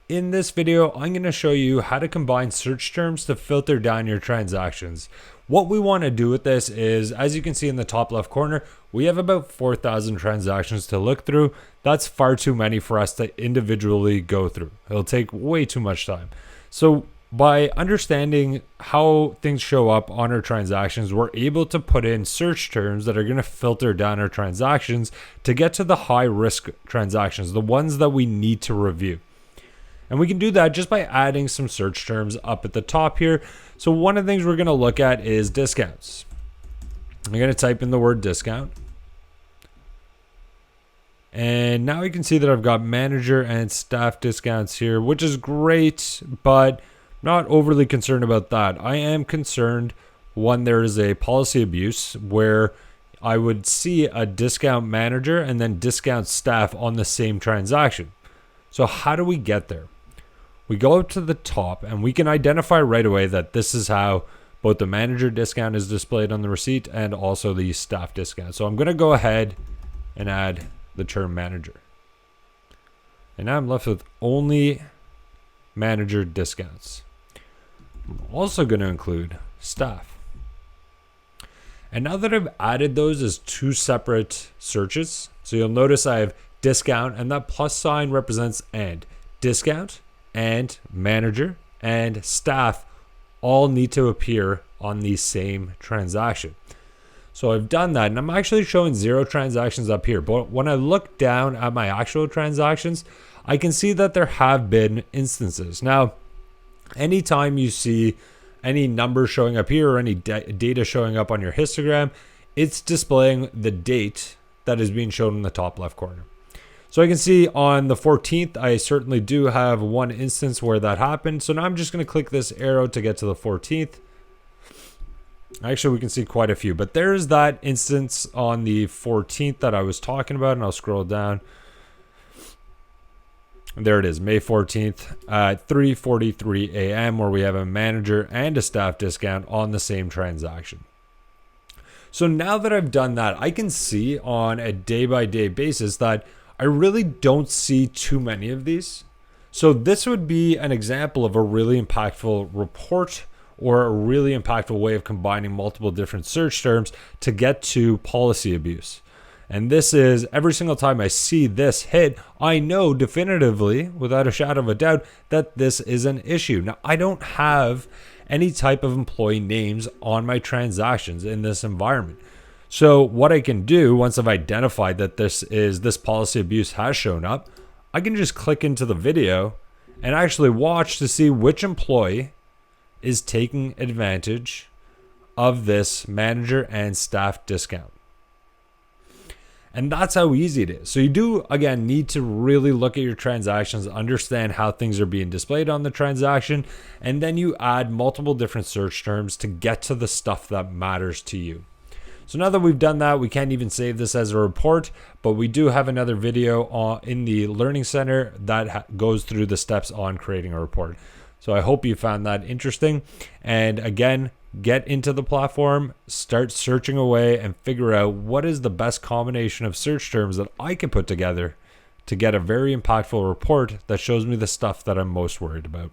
In this video, I'm going to show you how to combine search terms to filter down your transactions. What we want to do with this is, as you can see in the top left corner, we have about 4,000 transactions to look through. That's far too many for us to individually go through. It'll take way too much time. So by understanding how things show up on our transactions, we're able to put in search terms that are going to filter down our transactions to get to the high risk transactions, the ones that we need to review. And we can do that just by adding some search terms up at the top here. So one of the things we're going to look at is discounts. I'm going to type in the word discount. And now you can see that I've got manager and staff discounts here, which is great, but not overly concerned about that. I am concerned when there is a policy abuse where I would see a discount manager and then discount staff on the same transaction. So how do we get there? We go up to the top and we can identify right away that this is how both the manager discount is displayed on the receipt and also the staff discount. So I'm going to go ahead and add the term manager. And now I'm left with only manager discounts. I'm also going to include staff. And now that I've added those as two separate searches, so you'll notice I have discount and that plus sign represents and. Discount and manager and staff all need to appear on the same transaction. So I've done that and I'm actually showing 0 transactions up here. But when I look down at my actual transactions, I can see that there have been instances. Now, anytime you see any numbers showing up here or any data showing up on your histogram, it's displaying the date that is being shown in the top left corner. So I can see on the 14th, I certainly do have one instance where that happened. So now I'm just going to click this arrow to get to the 14th. Actually, we can see quite a few, but there's that instance on the 14th that I was talking about, and I'll scroll down. And there it is, May 14th at 3:43 a.m. where we have a manager and a staff discount on the same transaction. So now that I've done that, I can see on a day-by-day basis that I really don't see too many of these. So this would be an example of a really impactful report or a really impactful way of combining multiple different search terms to get to policy abuse. And this is every single time I see this hit, I know definitively, without a shadow of a doubt, that this is an issue. Now, I don't have any type of employee names on my transactions in this environment. So what I can do once I've identified that this policy abuse has shown up, I can just click into the video and actually watch to see which employee is taking advantage of this manager and staff discount. And that's how easy it is. So you do, again, need to really look at your transactions, understand how things are being displayed on the transaction, and then you add multiple different search terms to get to the stuff that matters to you. So now that we've done that, we can't even save this as a report, but we do have another video in the Learning Center that goes through the steps on creating a report. So I hope you found that interesting. And again, get into the platform, start searching away and figure out what is the best combination of search terms that I can put together to get a very impactful report that shows me the stuff that I'm most worried about.